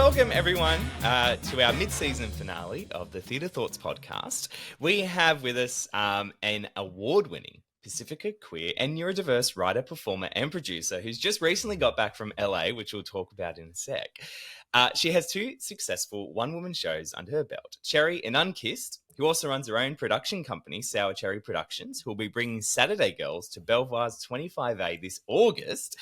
Welcome, everyone, to our mid-season finale of the Theatre Thoughts podcast. We have with us an award-winning Pasifika Queer and Neurodiverse writer, performer and producer who's just recently got back from LA, which we'll talk about in a sec. She has 2 successful one-woman shows under her belt, Cherry and Unkissed, who also runs her own production company, Sour Cherry Productions, who will be bringing Saturday Girls to Belvoir's 25A this August.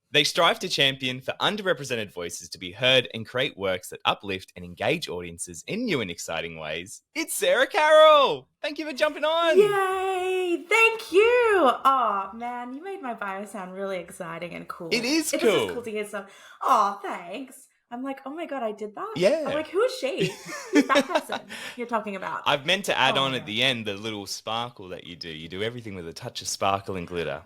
They strive to champion for underrepresented voices to be heard and create works that uplift and engage audiences in new and exciting ways. It's Sarah Carroll. Thank you for jumping on. Yay! Thank you. Oh man, you made my bio sound really exciting and cool. It is cool. It is cool to hear some. Oh, thanks. I'm like, oh my God, I did that? Yeah. I'm like, who is she? Who's that person you're talking about? I've meant to add on at the end the little sparkle that you do. You do everything with a touch of sparkle and glitter.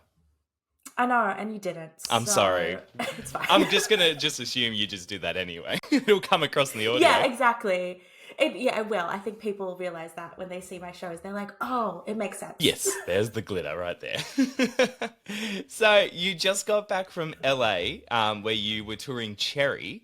I know, and you didn't. I'm sorry. It's fine. I'm just going to assume you just did that anyway. It'll come across in the audio. Yeah, exactly. It will. I think people realize that when they see my shows. They're like, oh, it makes sense. Yes, there's the glitter right there. So you just got back from LA where you were touring Cherry,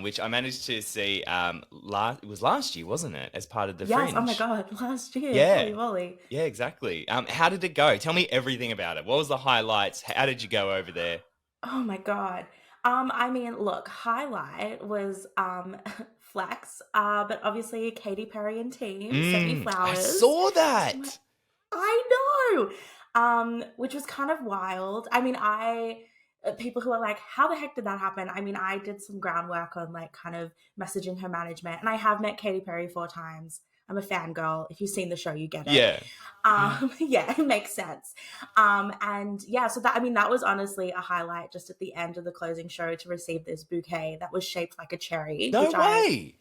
which I managed to see it was last year, wasn't it, as part of the Fringe? Yes, oh my God, last year. Yeah. Holy moly. Yeah, exactly. How did it go? Tell me everything about it. What was the highlights? How did you go over there? Oh my God. I mean, look, highlight was Flex, but obviously Katy Perry and team sent me flowers. I saw that. I know. Which was kind of wild. I mean, people who are like, how the heck did that happen? I mean, I did some groundwork on like kind of messaging her management, and I have met Katy Perry 4 times. I'm a fangirl. If you've seen the show, you get it. Yeah. Yeah, it makes sense. And yeah, so that was honestly a highlight just at the end of the closing show to receive this bouquet that was shaped like a cherry. No way.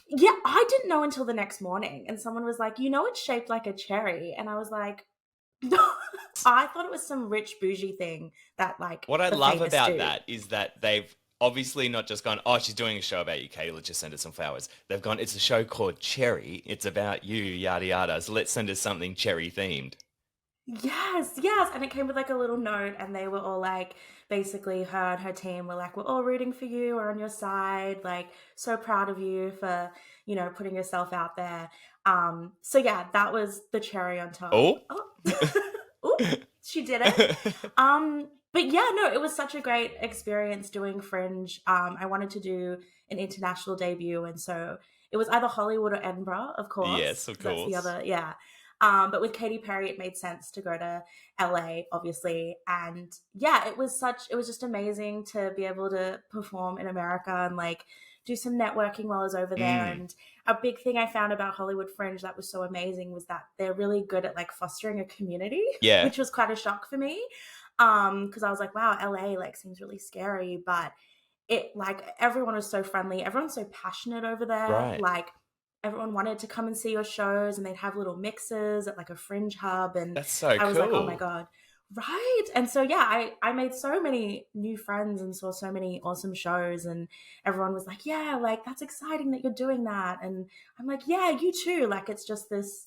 Yeah, I didn't know until the next morning. And someone was like, it's shaped like a cherry. And I was like, no. I thought it was some rich bougie thing that like. What I love about that is that they've obviously not just gone, oh, she's doing a show about you, Katy, let's just send her some flowers. They've gone, it's a show called Cherry. It's about you, yada, yada. So let's send her something cherry themed. Yes. And it came with like a little note, and they were all like, basically her and her team were like, we're all rooting for you. We're on your side. Like, so proud of you for, putting yourself out there. So yeah, that was the cherry on top. Oh. Ooh, she did it. But yeah, no, it was such a great experience doing Fringe. I wanted to do an international debut, and so it was either Hollywood or Edinburgh, of course. Yes, of course. That's the other, yeah. But with Katy Perry, it made sense to go to LA, obviously. And yeah, it was just amazing to be able to perform in America and like do some networking while I was over there. And a big thing I found about Hollywood Fringe that was so amazing was that they're really good at like fostering a community, which was quite a shock for me. Because I was like, wow, LA like seems really scary, but it like everyone was so friendly. Everyone's so passionate over there. Right. Like everyone wanted to come and see your shows, and they'd have little mixes at like a Fringe hub. And that's so I was cool. like, oh my God. Right. And so, yeah, I made so many new friends and saw so many awesome shows, and everyone was like, yeah, like that's exciting that you're doing that. And I'm like, yeah, you too. Like, it's just this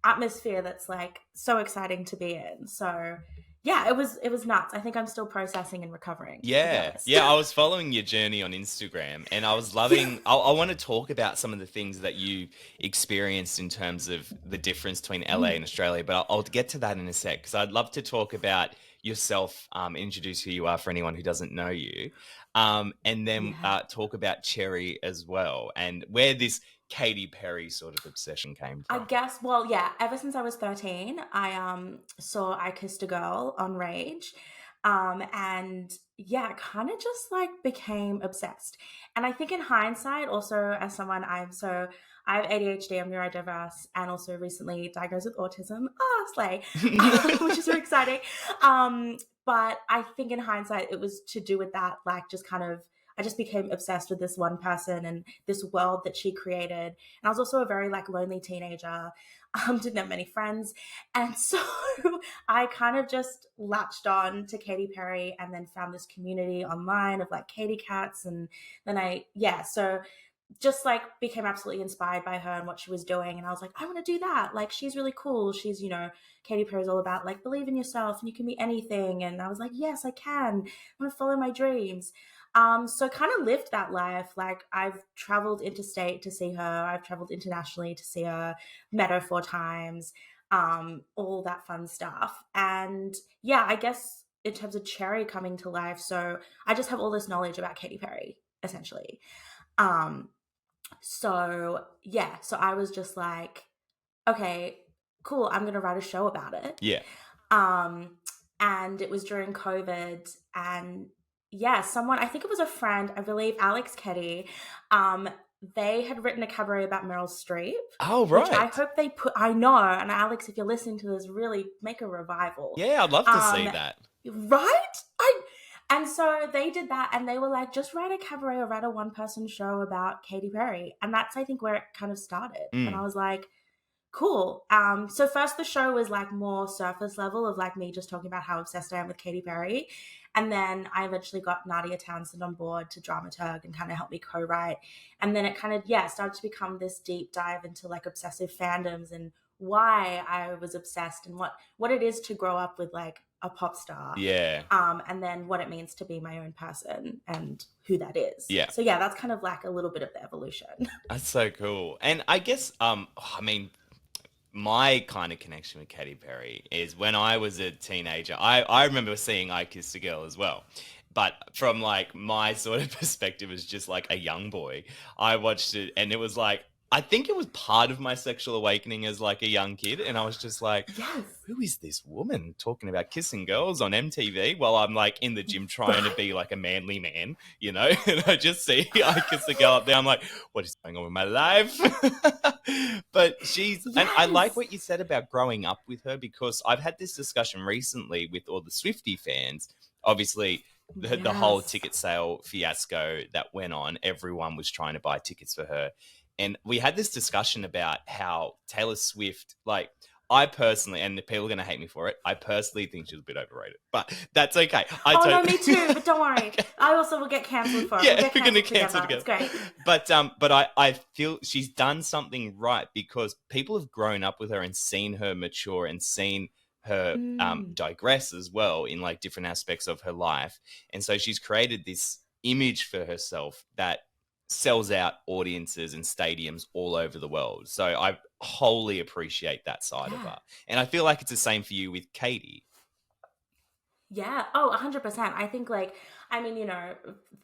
atmosphere that's like so exciting to be in. So yeah, it was nuts. I think I'm still processing and recovering. Yeah. I was following your journey on Instagram, and I was loving, I want to talk about some of the things that you experienced in terms of the difference between LA and Australia, but I'll get to that in a sec, because I'd love to talk about yourself, introduce who you are for anyone who doesn't know you, and then talk about Cherry as well, and where this Katy Perry sort of obsession came from. I guess, well, yeah, ever since I was 13, I saw I Kissed a Girl on Rage, and yeah, kind of just like became obsessed. And I think in hindsight, also as someone I have ADHD, I'm neurodiverse, and also recently diagnosed with autism, slay, which is very exciting. But I think in hindsight, it was to do with that, like just kind of, I just became obsessed with this one person and this world that she created. And I was also a very like lonely teenager, didn't have many friends. And so I kind of just latched on to Katy Perry, and then found this community online of like Katy Cats. And then so just like became absolutely inspired by her and what she was doing. And I was like, I want to do that. Like, she's really cool. She's, Katy Perry's all about like, believe in yourself and you can be anything. And I was like, yes, I can. I want to follow my dreams. So kind of lived that life. Like I've traveled interstate to see her. I've traveled internationally to see her, met her 4 times, all that fun stuff. And yeah, I guess in terms of Cherry coming to life, so I just have all this knowledge about Katy Perry, essentially. Um, so yeah, so I was just like, okay, cool, I'm gonna write a show about it. Yeah. Um, and it was during COVID, and yeah, someone, I think it was a friend, I believe Alex Ketty, um, they had written a cabaret about Meryl Streep, Oh, which I right. hope they put. I know, and Alex, if you're listening to this, really make a revival. Yeah, I'd love to see Um, that. right? I And so they did that, and they were like, just write a cabaret or write a one-person show about Katy Perry, and that's I think where it kind of started. And I Mm. was like, cool. So first the show was like more surface level of like me just talking about how obsessed I am with Katy Perry. And then I eventually got Nadia Townsend on board to dramaturg and kind of help me co-write. And then it kind of, yeah, started to become this deep dive into like obsessive fandoms and why I was obsessed and what it is to grow up with like a pop star. Yeah. And then what it means to be my own person and who that is. Yeah. So yeah, that's kind of like a little bit of the evolution. That's so cool. And I guess, I mean, my kind of connection with Katy Perry is when I was a teenager. I remember seeing I Kissed a Girl as well. But from like my sort of perspective as just like a young boy, I watched it and it was like, I think it was part of my sexual awakening as like a young kid. And I was just like, Yes. who is this woman talking about kissing girls on MTV while I'm like in the gym trying to be like a manly man, you know? And I just see I Kiss a Girl up there. I'm like, what is going on with my life? But and I like Yes. what you said about growing up with her because I've had this discussion recently with all the Swiftie fans. Obviously, the whole Yes. ticket sale fiasco that went on, everyone was trying to buy tickets for her. And we had this discussion about how Taylor Swift, like, I personally, and the people are going to hate me for it, I personally think she's a bit overrated, but that's okay. Oh no, me too. But don't worry, Okay. I also will get cancelled for it. Yeah, We'll get we're going to cancelled cancel together. together. It's great. But I feel she's done something right because people have grown up with her and seen her mature and seen her Mm. digress as well in like different aspects of her life. And so she's created this image for herself that sells out audiences and stadiums all over the world. So I wholly appreciate that side of Yeah. her. And I feel like it's the same for you with Katy. Yeah. Oh, 100%. I think like, I mean,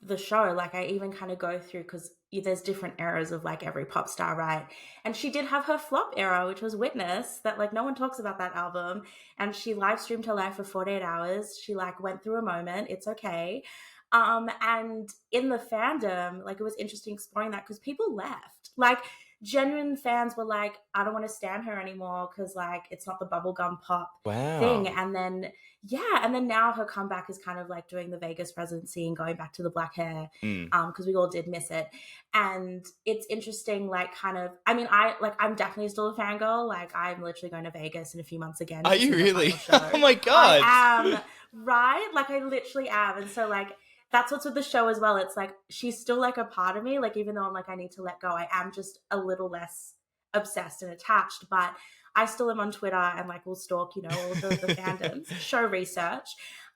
the show, like I even kind of go through because there's different eras of like every pop star, right? And she did have her flop era, which was Witness, that like no one talks about that album. And she live streamed her life for 48 hours. She like went through a moment. It's okay. And in the fandom, like it was interesting exploring that because people left. Like genuine fans were like, I don't want to stand her anymore because like it's not the bubblegum pop thing. Wow. And then yeah, and then now her comeback is kind of like doing the Vegas residency and going back to the black hair Mm. because we all did miss it. And it's interesting, like kind of. I mean, I'm definitely still a fangirl. Like I'm literally going to Vegas in a few months again. Are To you see her really? final show. Oh my God. I am, right? Like I literally am, and so like that's what's with the show as well. It's like she's still like a part of me. Like even though I'm like I need to let go, I am just a little less obsessed and attached, but I still am on Twitter and like will stalk, all the fandoms, show research.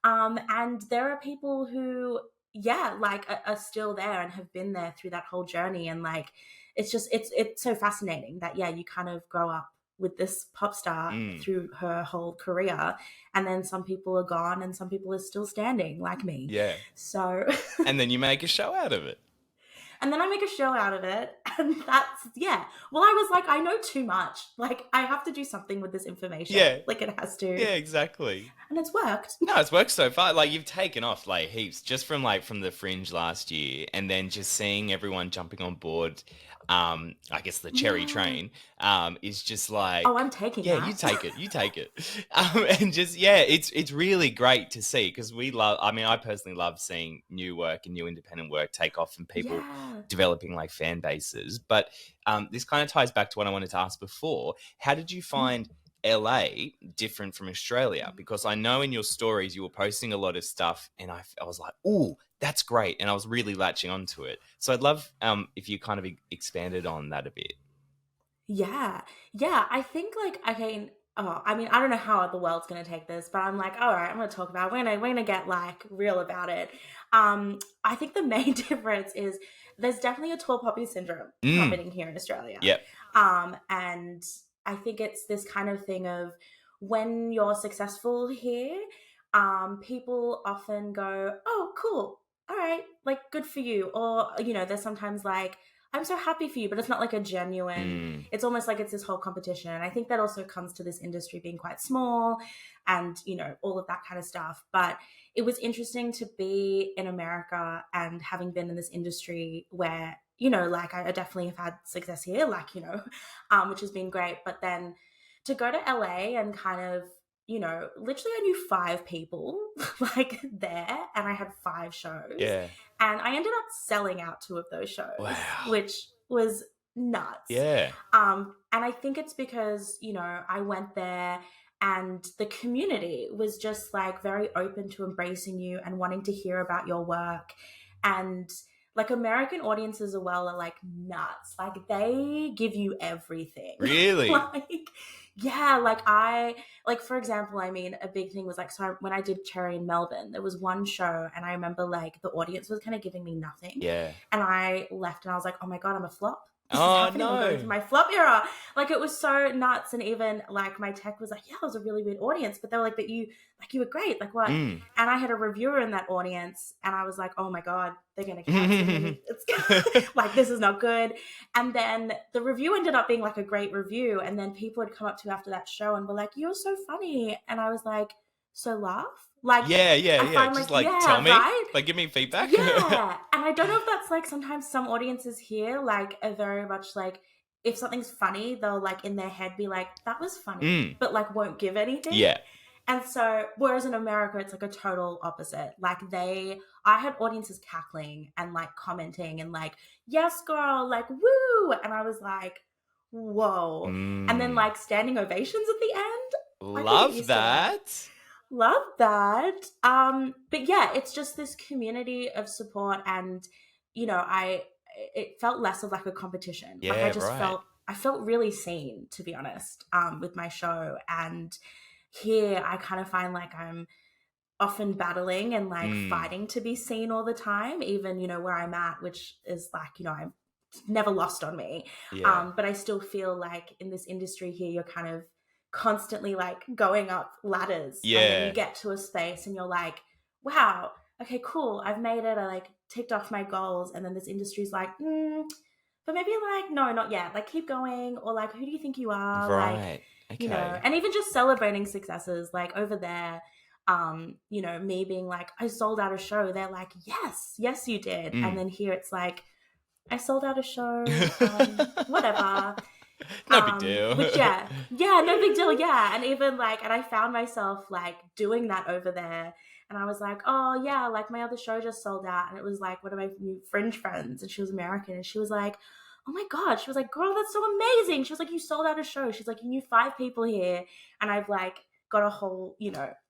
And there are people who, yeah, like are still there and have been there through that whole journey. And like, it's so fascinating that, yeah, you kind of grow up with this pop star Mm. through her whole career. And then some people are gone and some people are still standing like me. Yeah. So, And then you make a show out of it. and then I make a show out of it. And that's, yeah. Well, I was like, I know too much. Like, I have to do something with this information. Yeah. Like, it has to. Yeah, exactly. And it's worked. No, it's worked so far. Like you've taken off like heaps just from the Fringe last year, and then just seeing everyone jumping on board. I guess the cherry Yeah. train is just like, Oh, I'm taking yeah, that. you take it, and just yeah, it's really great to see because we love. I mean, I personally love seeing new work and new independent work take off and people Yeah. developing like fan bases. But this kind of ties back to what I wanted to ask before. How did you find LA different from Australia? Because I know in your stories you were posting a lot of stuff and I was like, ooh, that's great. And I was really latching onto it. So I'd love if you kind of expanded on that a bit. Yeah. Yeah. I think like I mean, I don't know how the world's gonna take this, but I'm like, all right, I'm gonna talk about it. We're gonna get like real about it. I think the main difference is there's definitely a tall poppy syndrome Mm. happening here in Australia. Yep. And I think it's this kind of thing of when you're successful here, people often go, oh, cool. All right. Like, good for you. Or, there's sometimes like, I'm so happy for you, but it's not like a genuine, Mm. it's almost like it's this whole competition. And I think that also comes to this industry being quite small and, all of that kind of stuff. But it was interesting to be in America and having been in this industry where, like I definitely have had success here, like, which has been great. But then to go to LA and kind of, literally I knew 5 people like there, and I had 5 shows. Yeah. And I ended up selling out 2 of those shows, Wow. which was nuts. Yeah. And I think it's because, I went there and the community was just like very open to embracing you and wanting to hear about your work. And like American audiences as well are like nuts. Like they give you everything. Really? Like, yeah, like for example, I mean, a big thing was like, so when I did Cherry in Melbourne, there was one show and I remember like the audience was kind of giving me nothing. Yeah. And I left and I was like, oh my God, I'm a flop. This is Oh, happening. I'm going through no. my flop era. Like it was so nuts. And even like my tech was like, yeah, it was a really weird audience. But they were like, but you were great. Like what? Mm. And I had a reviewer in that audience and I was like, oh my God, they're going to cancel me. It's like, this is not good. And then the review ended up being like a great review. And then people would come up to me after that show and were like, you're so funny. And I was like, so laugh? Like, yeah. I find Just like, like, yeah, tell me, right? like, give me feedback. Yeah. And I don't know if that's like sometimes some audiences here like are very much like, if something's funny, they'll like in their head be like, that was funny, but like won't give anything. Yeah. And so, whereas in America, it's like a total opposite. Like I had audiences cackling and like commenting and like, yes, girl, like, woo. And I was like, whoa. And then like standing ovations at the end. I couldn't get Love used to that. Love that. But yeah, it's just this community of support and, it felt less of like a competition. Like Yeah, right. I felt really seen, to be honest, with my show. And here I kind of find like I'm often battling and like fighting to be seen all the time, even, where I'm at, which is like, I'm never lost on me. Yeah. But I still feel like in this industry here, you're kind of constantly like going up ladders. And then Yeah. you get to a space and you're like, wow, okay, cool. I've made it. I like ticked off my goals. And then this industry's like, but maybe like, no, not yet. Like keep going. Or like, who do you think you are? Like, Right. Okay. and even just celebrating successes, like over there, me being like, I sold out a show. They're like, yes, you did. And then here it's like, I sold out a show, whatever. No big deal. Which yeah, no big deal. Yeah. And even like, and I found myself like doing that over there. And I was like, oh yeah, like my other show just sold out. And it was like one of my new fringe friends and she was American. And she was like, oh my God. She was like, girl, that's so amazing. She was like, you sold out a show. She's like, you knew 5 people here. And I've like got a whole,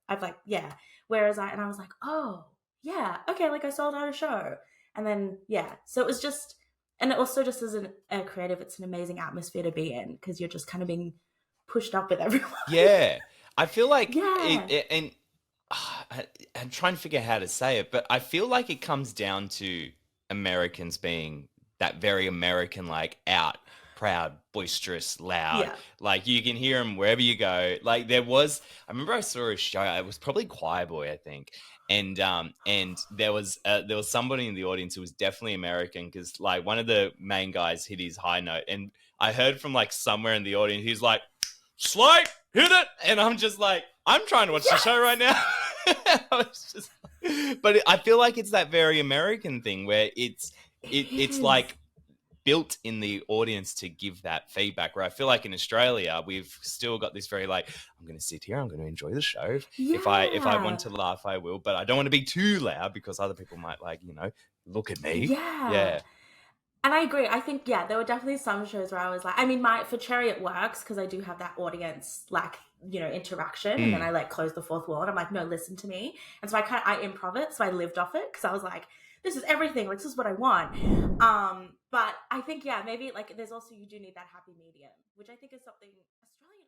I've like, yeah. Whereas and I was like, oh yeah, okay. Like I sold out a show. And then, yeah. So it was just, and it also just as a creative, it's an amazing atmosphere to be in because you're just kind of being pushed up with everyone. Yeah. I feel like Yeah. and I'm trying to figure out how to say it, but I feel like it comes down to Americans being that very American, like out, proud, boisterous, loud. Yeah. Like you can hear them wherever you go. Like I remember I saw a show. It was probably Choir Boy, I think. And there was somebody in the audience who was definitely American because like one of the main guys hit his high note, and I heard from like somewhere in the audience he's like, "Slate, hit it!" And I'm just like, I'm trying to watch the show right now. I was just, but I feel like it's that very American thing where it's like built in the audience to give that feedback, where I feel like in Australia we've still got this very like, I'm going to sit here, I'm going to enjoy the show. Yeah. If I want to laugh, I will, but I don't want to be too loud because other people might like, look at me. Yeah. And I agree. I think, yeah, there were definitely some shows where I was like, I mean, for Cherry it works because I do have that audience, like, interaction. And then I like close the fourth wall and I'm like, no, listen to me. And so I improv it. So I lived off it because I was like, this is everything. Like, this is what I want. But I think, yeah, maybe like there's also, you do need that happy medium, which I think is something Australian